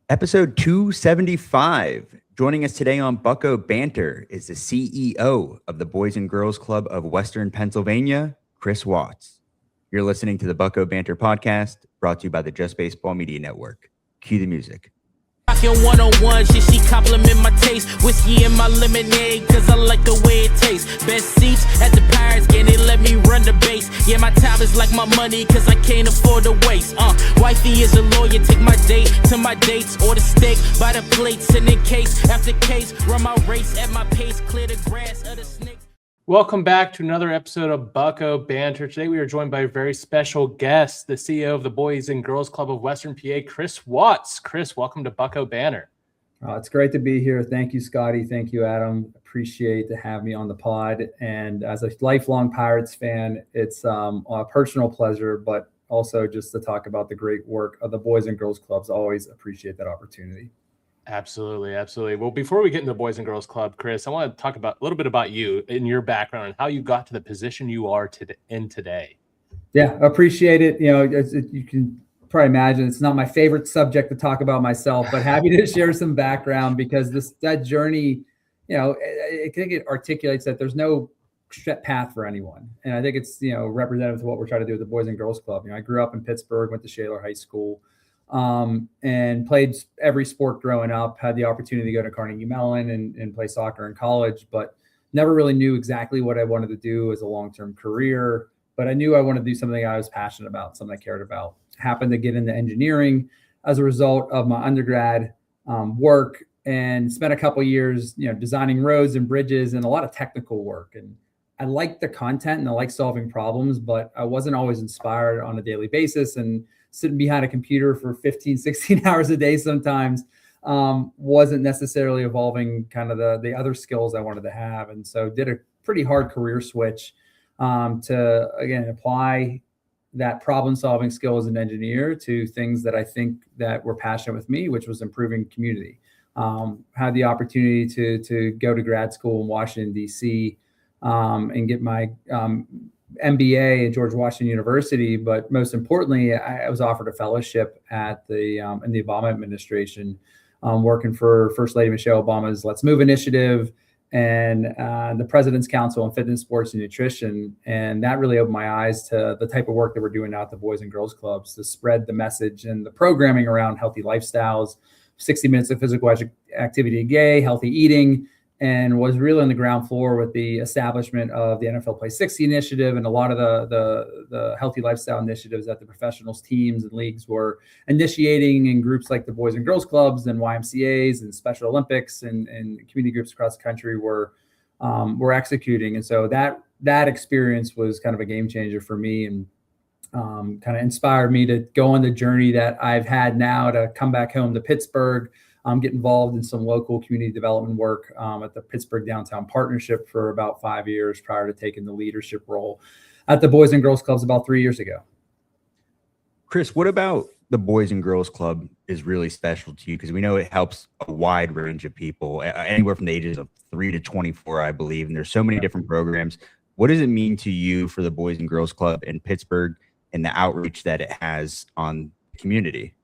Episode 275. Joining us today on Bucko Banter is the CEO of the Boys and Girls Club of Western Pennsylvania, Chris Watts. You're listening to the Bucko Banter podcast, brought to you by the Just Baseball Media Network. Cue the music. Rockin' one-on-ones, yeah, she compliment my taste. Whiskey in my lemonade, cause I like the way it tastes. Best seats at the Pirates game, they let me run the base. Yeah, my time is like my money, cause I can't afford to waste. Wifey is a lawyer, take my date to my dates. Order steak by the plate, send in case after case. Run my race at my pace, clear the grass of the snakes. Welcome back to another episode of Bucko Banter. Today we are joined by a very special guest, the CEO of the Boys and Girls Club of Western PA, Chris Watts. Chris, welcome to Bucko Banter. It's great to be here. Thank you, Scotty. Thank you, Adam. Appreciate to have me on the pod. And as a lifelong Pirates fan, it's a personal pleasure, but also just to talk about the great work of the Boys and Girls Clubs. Always appreciate that opportunity. Absolutely, absolutely. Well, before we get into the Boys and Girls Club, Chris, I want to talk about a little bit about you and your background and how you got to the position you are today. Yeah, appreciate it. You know, you can probably imagine it's not my favorite subject to talk about myself, but happy to share some background because that journey, you know, I think it articulates that there's no set path for anyone. And I think it's, you know, representative of what we're trying to do with the Boys and Girls Club. You know, I grew up in Pittsburgh, went to Shaler High School, and played every sport growing up, had the opportunity to go to Carnegie Mellon and play soccer in college, but never really knew exactly what I wanted to do as a long-term career. But I knew I wanted to do something I was passionate about, something I cared about. Happened to get into engineering as a result of my undergrad work and spent a couple of years, you know, designing roads and bridges and a lot of technical work. And I liked the content and I liked solving problems, but I wasn't always inspired on a daily basis. And sitting behind a computer for 15, 16 hours a day sometimes wasn't necessarily evolving kind of the other skills I wanted to have. And so did a pretty hard career switch to, again, apply that problem solving skill as an engineer to things that I think that were passionate with me, which was improving community. Had the opportunity to go to grad school in Washington, D.C. And get my MBA at George Washington University, but most importantly, I was offered a fellowship at in the Obama administration, working for First Lady Michelle Obama's Let's Move initiative and the President's Council on Fitness, Sports, and Nutrition. And that really opened my eyes to the type of work that we're doing now at the Boys and Girls Clubs to spread the message and the programming around healthy lifestyles, 60 minutes of physical activity a day, healthy eating, and was really on the ground floor with the establishment of the NFL Play 60 initiative and a lot of the healthy lifestyle initiatives that the professionals, teams, and leagues were initiating in groups like the Boys and Girls Clubs and YMCAs and Special Olympics and community groups across the country were executing. And so that experience was kind of a game changer for me and kind of inspired me to go on the journey that I've had now to come back home to Pittsburgh, get involved in some local community development work at the Pittsburgh Downtown Partnership for about 5 years prior to taking the leadership role at the Boys and Girls Clubs about 3 years ago. Chris, what about the Boys and Girls Club is really special to you? Because we know it helps a wide range of people, anywhere from the ages of 3 to 24, I believe. And there's so many different programs. What does it mean to you for the Boys and Girls Club in Pittsburgh and the outreach that it has on the community?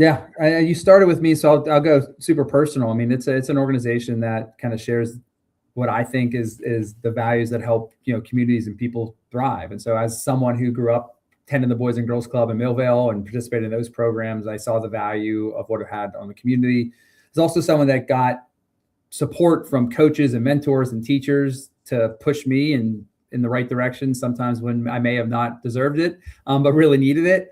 Yeah, you started with me, so I'll go super personal. I mean, it's an organization that kind of shares what I think is the values that help, you know, communities and people thrive. And so as someone who grew up attending the Boys and Girls Club in Millvale and participated in those programs, I saw the value of what it had on the community. It's also someone that got support from coaches and mentors and teachers to push me in the right direction, sometimes when I may have not deserved it, but really needed it.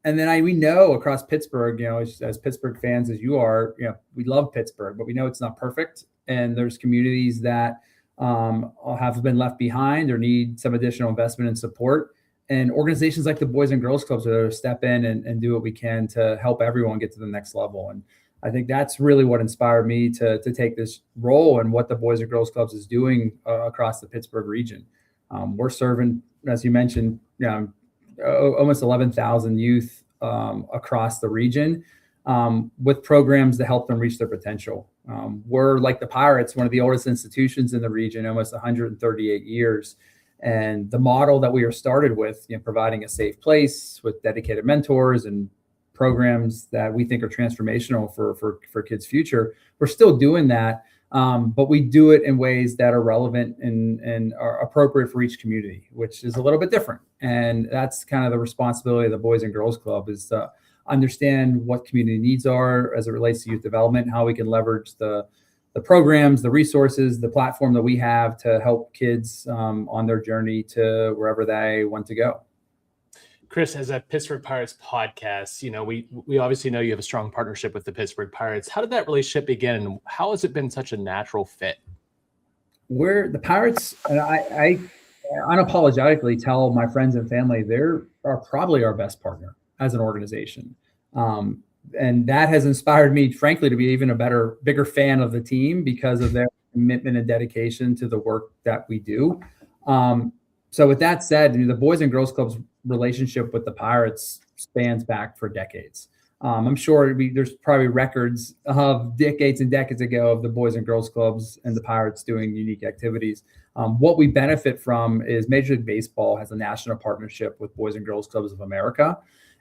And then we know across Pittsburgh, you know, as Pittsburgh fans as you are, you know, we love Pittsburgh, but we know it's not perfect. And there's communities that have been left behind or need some additional investment and support. And organizations like the Boys and Girls Clubs are there to step in and do what we can to help everyone get to the next level. And I think that's really what inspired me to take this role and what the Boys and Girls Clubs is doing across the Pittsburgh region. We're serving, as you mentioned, almost 11,000 youth across the region with programs to help them reach their potential. We're like the Pirates, one of the oldest institutions in the region, almost 138 years. And the model that we were started with, you know, providing a safe place with dedicated mentors and programs that we think are transformational for kids' future. We're still doing that, but we do it in ways that are relevant and are appropriate for each community, which is a little bit different. And that's kind of the responsibility of the Boys and Girls Club, is to understand what community needs are as it relates to youth development, how we can leverage the programs, the resources, the platform that we have to help kids on their journey to wherever they want to go. Chris, as a Pittsburgh Pirates podcast, we obviously know you have a strong partnership with the Pittsburgh Pirates. How did that relationship begin, and how has it been such a natural fit? We're the Pirates, and I unapologetically tell my friends and family they're probably our best partner as an organization. And that has inspired me, frankly, to be even a bigger fan of the team because of their commitment and dedication to the work that we do. So with that said, the Boys and Girls Club's relationship with the Pirates spans back for decades. I'm sure there's probably records of decades and decades ago of the Boys and Girls Clubs and the Pirates doing unique activities. What we benefit from is Major League Baseball has a national partnership with Boys and Girls Clubs of America.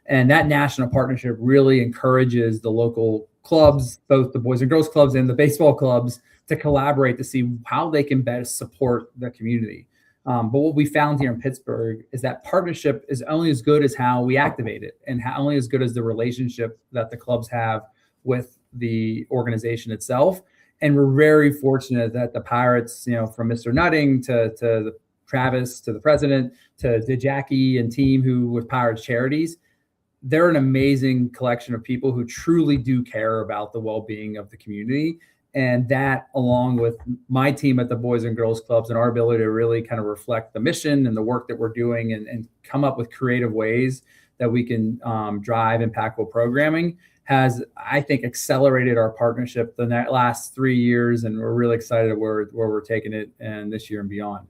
And that national partnership really encourages the local clubs, both the Boys and Girls Clubs and the baseball clubs, to collaborate to see how they can best support the community. But what we found here in Pittsburgh is that partnership is only as good as how we activate it, and only as good as the relationship that the clubs have with the organization itself. And we're very fortunate that the Pirates, from Mr. Nutting to Travis, to the president, to Jackie and team who with Pirates Charities, they're an amazing collection of people who truly do care about the well-being of the community. And that, along with my team at the Boys and Girls Clubs and our ability to really kind of reflect the mission and the work that we're doing and come up with creative ways that we can drive impactful programming, has, I think, accelerated our partnership the last 3 years. And we're really excited where we're taking it and this year and beyond.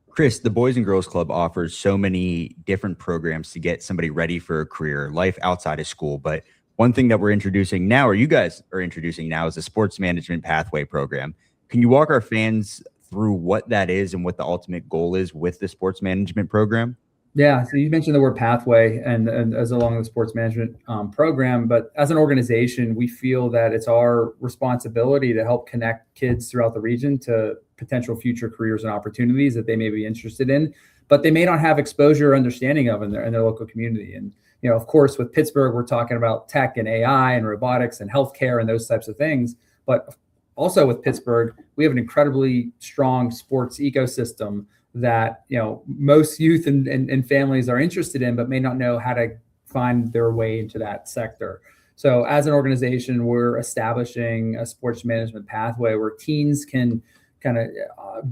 Chris, the Boys and Girls Club offers so many different programs to get somebody ready for a career, life outside of school. But one thing that we're introducing now, or you guys are introducing now, is the Sports Management Pathway program. Can you walk our fans through what that is and what the ultimate goal is with the sports management program? Yeah, so you mentioned the word pathway and as along the sports management program, but as an organization, we feel that it's our responsibility to help connect kids throughout the region to potential future careers and opportunities that they may be interested in, but they may not have exposure or understanding of in their local community. And, of course, with Pittsburgh, we're talking about tech and AI and robotics and healthcare and those types of things. But also with Pittsburgh, we have an incredibly strong sports ecosystem that, most youth and families are interested in, but may not know how to find their way into that sector. So as an organization, we're establishing a sports management pathway where teens can kind of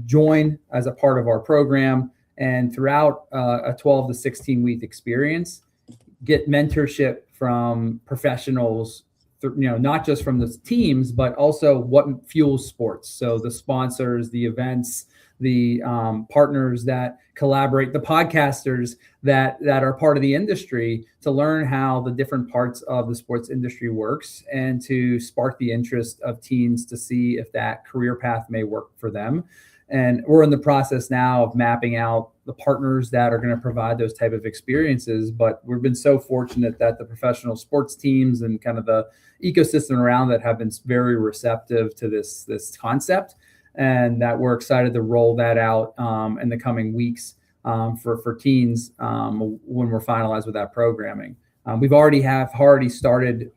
join as a part of our program, and throughout a 12 to 16 week experience, get mentorship from professionals, not just from the teams, but also what fuels sports. So the sponsors, the events, the partners that collaborate, the podcasters that are part of the industry, to learn how the different parts of the sports industry works and to spark the interest of teens to see if that career path may work for them. And we're in the process now of mapping out the partners that are going to provide those type of experiences. But we've been so fortunate that the professional sports teams and kind of the ecosystem around that have been very receptive to this concept, and that we're excited to roll that out in the coming weeks for teens when we're finalized with that programming. We've already started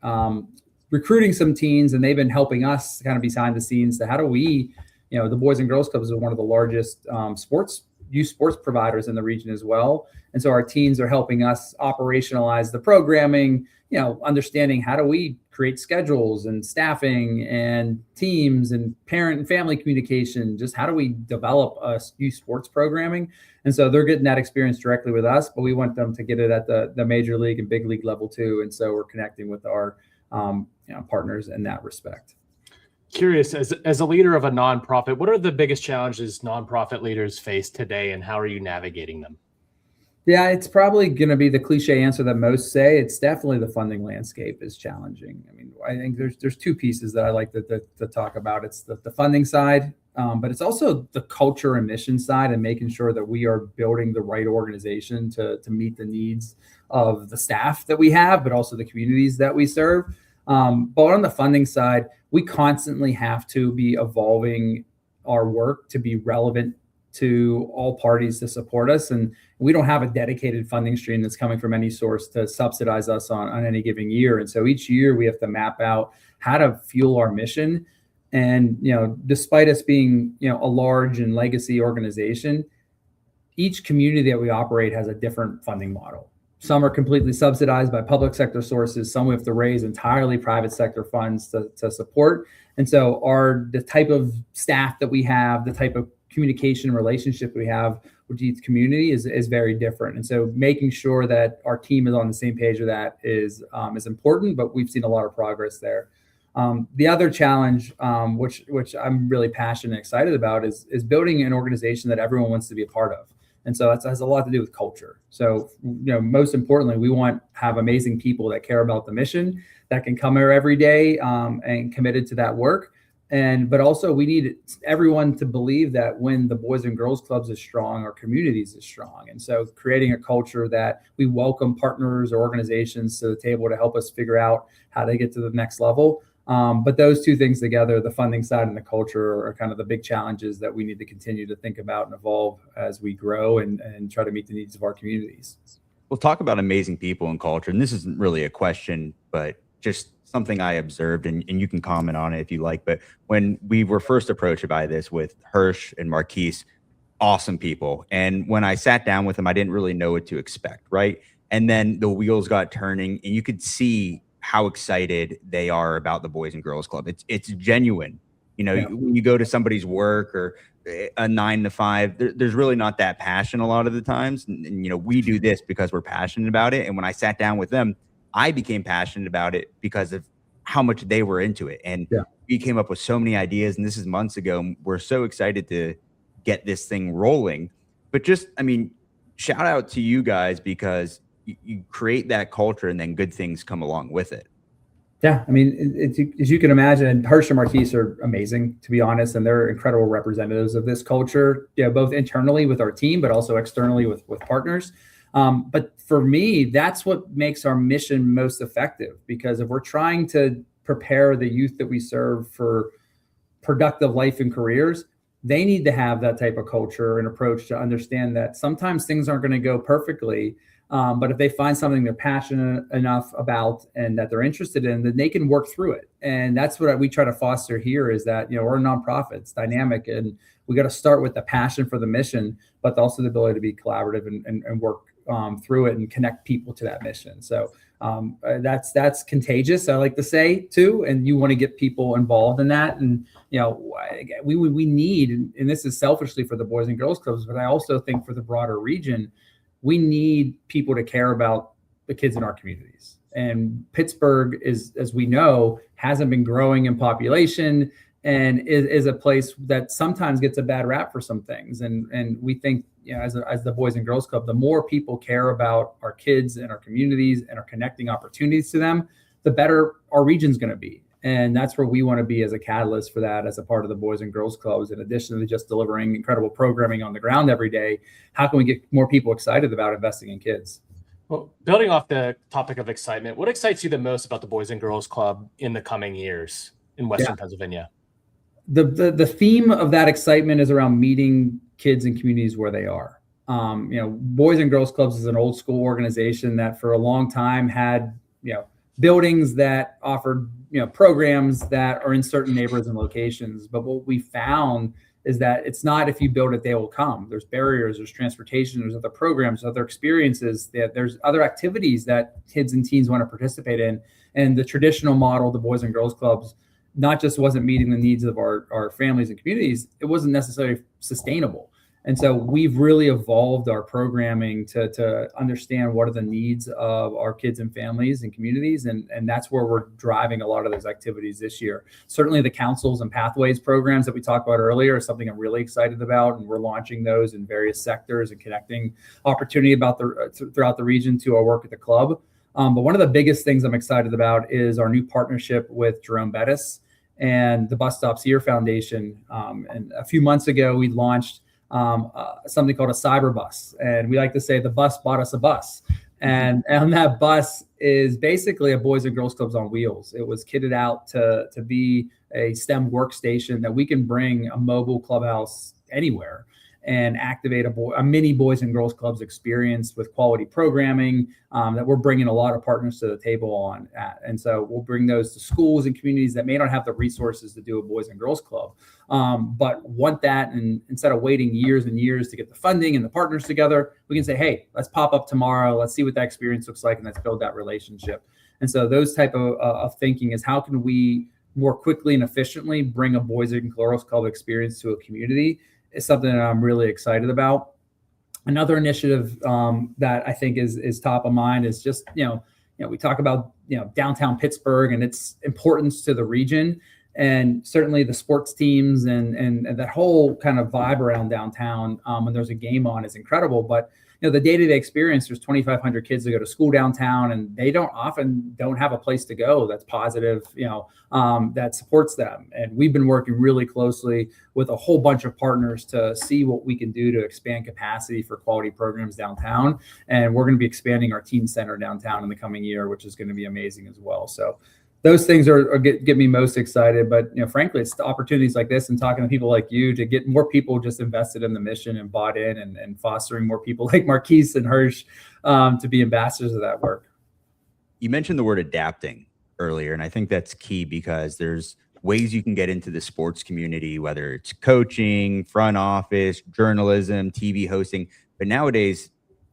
recruiting some teens, and they've been helping us kind of behind the scenes to how do we, the Boys and Girls Clubs are one of the largest youth sports providers in the region as well. And so our teens are helping us operationalize the programming, understanding how do we create schedules and staffing and teams and parent and family communication, just how do we develop a youth sports programming. And so they're getting that experience directly with us, but we want them to get it at the major league and big league level too. And so we're connecting with our partners in that respect. Curious, as a leader of a nonprofit, what are the biggest challenges nonprofit leaders face today, and how are you navigating them? Yeah, it's probably going to be the cliche answer that most say. It's definitely the funding landscape is challenging. I mean, I think there's two pieces that I like to talk about. It's the funding side, but it's also the culture and mission side and making sure that we are building the right organization to meet the needs of the staff that we have, but also the communities that we serve. But on the funding side, we constantly have to be evolving our work to be relevant to all parties to support us. And we don't have a dedicated funding stream that's coming from any source to subsidize us on any given year. And so each year we have to map out how to fuel our mission. And, despite us being, a large and legacy organization, each community that we operate has a different funding model. Some are completely subsidized by public sector sources. Some we have to raise entirely private sector funds to support. And so the type of staff that we have, the type of communication relationship we have with each community is very different. And so making sure that our team is on the same page with that is important, but we've seen a lot of progress there. The other challenge, which I'm really passionate and excited about, is building an organization that everyone wants to be a part of. And so that has a lot to do with culture. So, most importantly, we want to have amazing people that care about the mission, that can come here every day and committed to that work. But also we need everyone to believe that when the Boys and Girls Clubs is strong, our communities is strong. And so creating a culture that we welcome partners or organizations to the table to help us figure out how to get to the next level. But those two things together, the funding side and the culture, are kind of the big challenges that we need to continue to think about and evolve as we grow and try to meet the needs of our communities. We'll talk about amazing people and culture. And this isn't really a question, but just something I observed, and you can comment on it if you like. But when we were first approached by this with Hirsch and Marquise, awesome people. And when I sat down with them, I didn't really know what to expect, right? And then the wheels got turning, and you could see how excited they are about the Boys and Girls Club. It's genuine. When you go to somebody's work or a 9 to 5, there's really not that passion a lot of the times. And we do this because we're passionate about it. And when I sat down with them, I became passionate about it because of how much they were into it. And we came up with so many ideas, and this is months ago. And we're so excited to get this thing rolling. But shout out to you guys, because you create that culture and then good things come along with it. Yeah. As you can imagine, Hirsch and Marquise are amazing, to be honest, and they're incredible representatives of this culture, both internally with our team, but also externally with partners. But for me, that's what makes our mission most effective, because if we're trying to prepare the youth that we serve for productive life and careers, they need to have that type of culture and approach to understand that sometimes things aren't going to go perfectly. But if they find something they're passionate enough about and that they're interested in, then they can work through it. And that's what we try to foster here, is that, we're a nonprofit, it's dynamic, and we got to start with the passion for the mission, but also the ability to be collaborative and work through it and connect people to that mission. So that's contagious, I like to say too. And you want to get people involved in that. And, we need, and this is selfishly for the Boys and Girls Clubs, but I also think for the broader region, we need people to care about the kids in our communities. And Pittsburgh is, as we know, hasn't been growing in population and is a place that sometimes gets a bad rap for some things. And we think, as the Boys and Girls Club, the more people care about our kids and our communities and are connecting opportunities to them, the better our region's going to be. And that's where we want to be as a catalyst for that, as a part of the Boys and Girls Clubs. In addition to just delivering incredible programming on the ground every day, how can we get more people excited about investing in kids? Well, building off the topic of excitement, what excites you the most about the Boys and Girls Club in the coming years in Western Pennsylvania? The theme of that excitement is around meeting kids and communities where they are. Boys and Girls Clubs is an old school organization that for a long time had, buildings that offered, programs that are in certain neighborhoods and locations. But what we found is that it's not, if you build it, they will come. There's barriers, there's transportation, there's other programs, other experiences, there's other activities that kids and teens want to participate in. And the traditional model, the Boys and Girls Clubs, not just wasn't meeting the needs of our families and communities, it wasn't necessarily sustainable. And so we've really evolved our programming to understand what are the needs of our kids and families and communities. And that's where we're driving a lot of those activities this year. Certainly the councils and pathways programs that we talked about earlier is something I'm really excited about. And we're launching those in various sectors and connecting opportunity throughout the region to our work at the club. But one of the biggest things I'm excited about is our new partnership with Jerome Bettis and the Bus Stops Here Foundation. And a few months ago, we launched something called a cyber bus. And we like to say the bus bought us a bus. And on that bus is basically a Boys and Girls Clubs on wheels. It was kitted out to be a STEM workstation that we can bring a mobile clubhouse anywhere and activate a mini Boys and Girls Clubs experience with quality programming that we're bringing a lot of partners to the table on. And so we'll bring those to schools and communities that may not have the resources to do a Boys and Girls Club, but want that. And instead of waiting years and years to get the funding and the partners together, we can say, hey, let's pop up tomorrow. Let's see what that experience looks like, and let's build that relationship. And so those type of thinking is, how can we more quickly and efficiently bring a Boys and Girls Club experience to a community, is something that I'm really excited about. Another initiative that I think is top of mind is just, we talk about, downtown Pittsburgh and its importance to the region, and certainly the sports teams and that whole kind of vibe around downtown when there's a game on is incredible. But the day-to-day experience, there's 2,500 kids that go to school downtown, and they don't have a place to go that's positive, that supports them. And we've been working really closely with a whole bunch of partners to see what we can do to expand capacity for quality programs downtown. And we're going to be expanding our teen center downtown in the coming year, which is going to be amazing as well. So those things get me most excited. But frankly, it's the opportunities like this and talking to people like you to get more people just invested in the mission and bought in, and fostering more people like Marquise and Hirsch to be ambassadors of that work. You mentioned the word adapting earlier, and I think that's key, because there's ways you can get into the sports community, whether it's coaching, front office, journalism, TV hosting. But nowadays,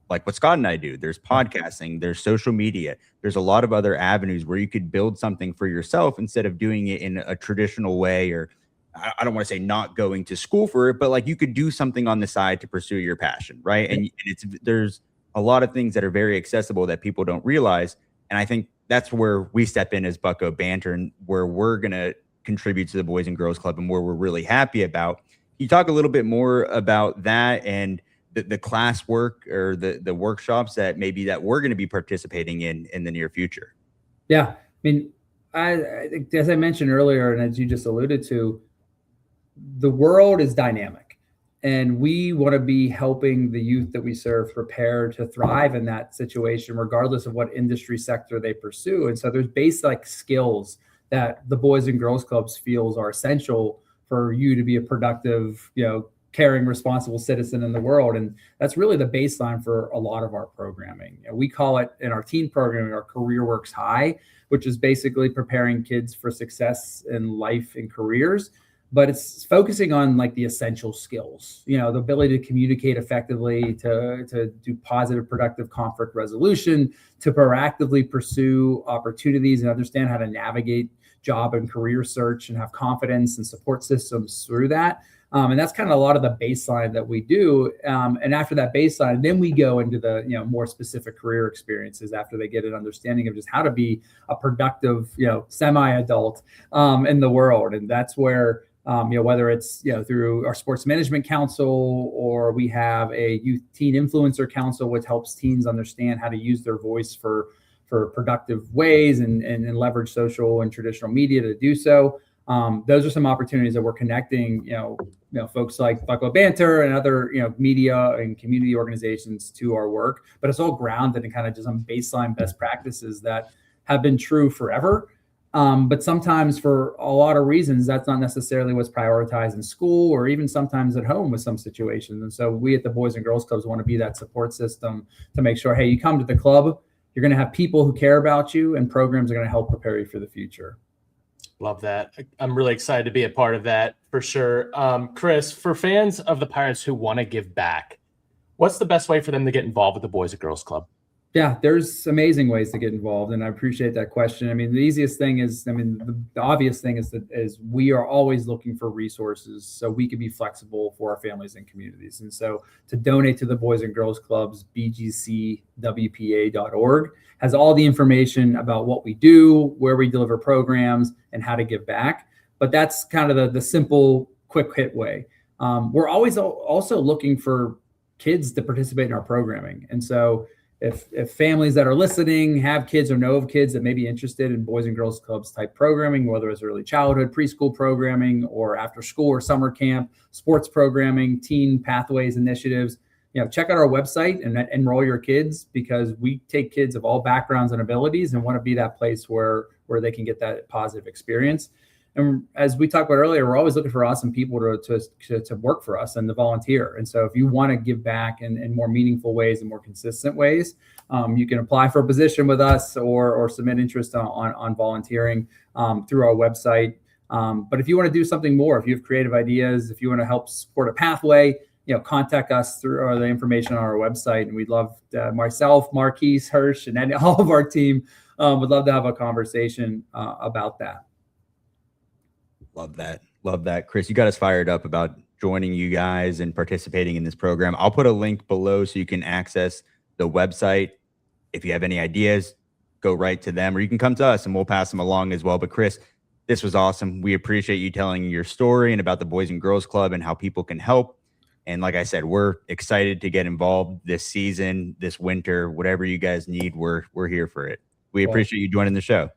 like what Scott and I do, there's podcasting, there's social media, there's a lot of other avenues where you could build something for yourself instead of doing it in a traditional way, or I don't want to say not going to school for it, but like you could do something on the side to pursue your passion, right? And there's a lot of things that are very accessible that people don't realize. And I think that's where we step in as Bucko Banter, and where we're going to contribute to the Boys and Girls Club, and where we're really happy about. Can you talk a little bit more about that and the class work or the workshops that we're going to be participating in the near future? Yeah. I mean, I think, as I mentioned earlier, and as you just alluded to, the world is dynamic, and we want to be helping the youth that we serve prepare to thrive in that situation, regardless of what industry sector they pursue. And so there's basic skills that the Boys and Girls Clubs feels are essential for you to be a productive, caring, responsible citizen in the world. And that's really the baseline for a lot of our programming. We call it in our teen programming, our Career Works High, which is basically preparing kids for success in life and careers. But it's focusing on like the essential skills, the ability to communicate effectively, to do positive, productive conflict resolution, to proactively pursue opportunities and understand how to navigate job and career search and have confidence and support systems through that. And that's kind of a lot of the baseline that we do. And after that baseline, then we go into the more specific career experiences after they get an understanding of just how to be a productive, semi-adult in the world. And that's where, whether it's through our Sports Management Council, or we have a Youth Teen Influencer Council, which helps teens understand how to use their voice for productive ways and leverage social and traditional media to do so. Those are some opportunities that we're connecting, folks like Bucko Banter and other, media and community organizations to our work. But it's all grounded in kind of just some baseline best practices that have been true forever. But sometimes, for a lot of reasons, that's not necessarily what's prioritized in school, or even sometimes at home with some situations. And so we at the Boys and Girls Clubs want to be that support system to make sure, hey, you come to the club, you're going to have people who care about you, and programs are going to help prepare you for the future. Love that. I'm really excited to be a part of that for sure. Chris, for fans of the Pirates who want to give back, what's the best way for them to get involved with the Boys and Girls Club? Yeah, there's amazing ways to get involved, and I appreciate that question. I mean, the easiest thing is, the obvious thing is we are always looking for resources so we can be flexible for our families and communities. And so to donate to the Boys and Girls Clubs, bgcwpa.org has all the information about what we do, where we deliver programs, and how to give back. But that's kind of the simple, quick hit way. We're always also looking for kids to participate in our programming. And so if families that are listening have kids or know of kids that may be interested in Boys and Girls Clubs type programming, whether it's early childhood, preschool programming, or after school or summer camp, sports programming, teen pathways initiatives, check out our website and enroll your kids, because we take kids of all backgrounds and abilities and want to be that place where they can get that positive experience. And as we talked about earlier, we're always looking for awesome people to work for us and to volunteer. And so if you want to give back in more meaningful ways and more consistent ways, you can apply for a position with us or submit interest on volunteering through our website. But if you want to do something more, if you have creative ideas, if you want to help support a pathway, contact us through the information on our website. And we'd love myself, Marquise, Hirsch, and all of our team would love to have a conversation about that. Love that. Chris, you got us fired up about joining you guys and participating in this program. I'll put a link below so you can access the website. If you have any ideas, go right to them, or you can come to us and we'll pass them along as well. But Chris, this was awesome. We appreciate you telling your story and about the Boys and Girls Club and how people can help. And like I said, we're excited to get involved this season, this winter, whatever you guys need, we're here for it. We appreciate you joining the show.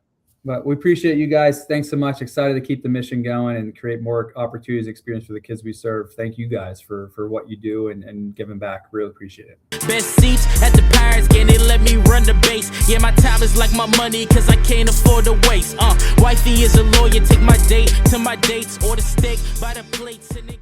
But we appreciate you guys. Thanks so much. Excited to keep the mission going and create more opportunities, experience for the kids we serve. Thank you guys for what you do and giving back. Really appreciate it. Best seats at the Pirates game, they let me run the base. Yeah, my time is like my money, cause I can't afford to waste. Wifey is a lawyer, take my date to my dates or the steak by the plates. And